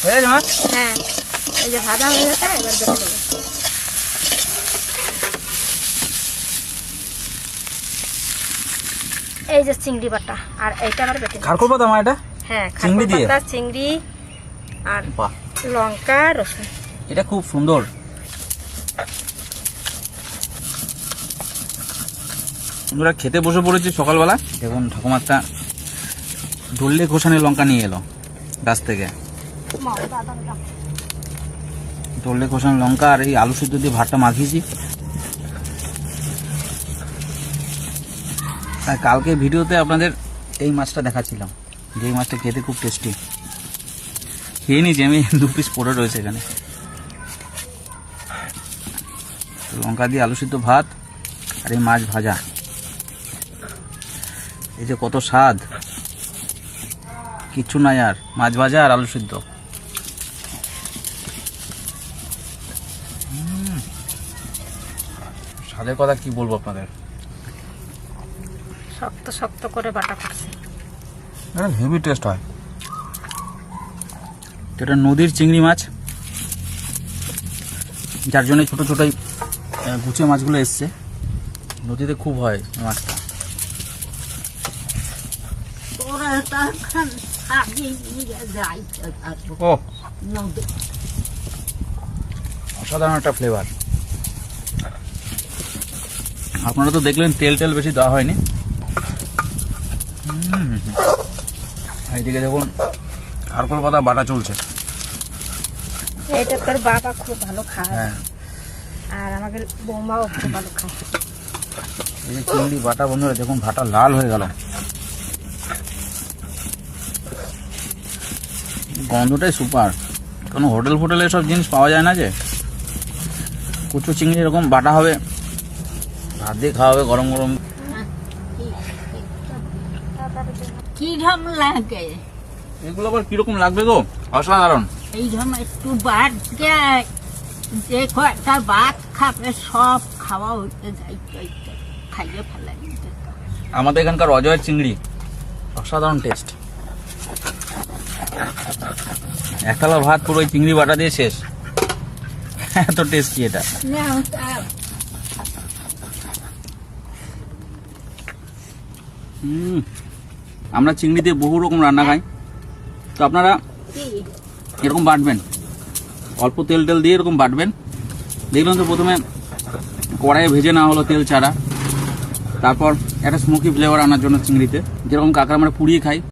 হয়ে গেছে মাছ? হ্যাঁ, এই যে ভাজা হয়ে গেছে, এবার বেটে দেবো। এই যে চিংড়ি বাটা, আর এইটা আবার বেটে দেবো। খারকোল পাতা মা এটা? হ্যাঁ, চিংড়ি দিয়ে? খারকোল পাতা, চিংড়ি আর বাহ, লঙ্কা, রসুন। এটা খুব সুন্দর। আমরা খেতে বসে পড়েছি সকালবেলা। দেখুন ঠাকুমারটা ধরলে ঘোষানি লঙ্কা নিয়ে এলো গাছ থেকে। ধরলে ঘোষানি লঙ্কা আর এই আলু সিদ্ধ দিয়ে ভাতটা মাখিয়েছি। আর কালকে ভিডিওতে আপনাদের এই মাছটা দেখাচ্ছিলাম, যে এই মাছটা খেতে খুব টেস্টি। খেয়ে নিয়েছি আমি, 2 পিস পড়ে রয়েছে এখানে। লঙ্কা দিয়ে আলু সিদ্ধ ভাত আর এই মাছ ভাজা, এই যে কত স্বাদ, কিচ্ছু নাই আর, মাছ ভাজা আর আলু সিদ্ধ। স্বাদের কথা কি বলবো আপনাদের, শক্ত শক্ত করে বাটা করছে। হেভি টেস্ট হয়। এটা নদীর চিংড়ি মাছ, যার জন্য ছোট ছোট গুছে মাছগুলো এসছে। নদীতে খুব হয় মাছটা। ও, অসাধারণ একটা ফ্লেভার। আপনারা তো দেখলেন তেল টেল বেশি দেওয়া হয়নি। এইদিকে দেখুন খারকোল পাতা বাটা চলছে। এটা তোর বাবা খুব ভালো খায়, হ্যাঁ, আর আমাদের বৌমাও খুব ভালো খায়। এই যে চিংড়ি বাটা, বন্ধুরা দেখুন ভাটা লাল হয়ে গেল, গন্ধটাই সুপার। কোনো হোটেল ফোটেলে সব জিনিস পাওয়া যায় না, যে কুচু চিংড়ি এরকম বাটা হবে, ভাত দিয়ে খাওয়া হবে গরম গরম। কিরম লাগে এগুলো আবার কিরকম লাগবে গো? অসাধারণ। এইরকম একটু বাদ যায়, যে কয়েকটা ভাত খাবে সব খাওয়া হইতে যাই, খাইয়ে ফেলাই। আমাদের এখানকার অজয়ের চিংড়ি অসাধারণ টেস্ট। একতলা ভাত পুরো ওই চিংড়ি বাটা দিয়ে শেষ, এত টেস্টি এটা। আমরা চিংড়ি দিয়ে বহু রকম রান্না খাই, তো আপনারা এরকম বাটবেন, অল্প তেল টেল দিয়ে এরকম বাটবেন। দেখলাম তো প্রথমে কড়াইয়ে ভেজে নেওয়া হলো তেল ছাড়া, তারপর একটা স্মোকি ফ্লেভার আনার জন্য চিংড়িতে, যেরকম কাঁকড়া আমরা পুড়িয়ে খাই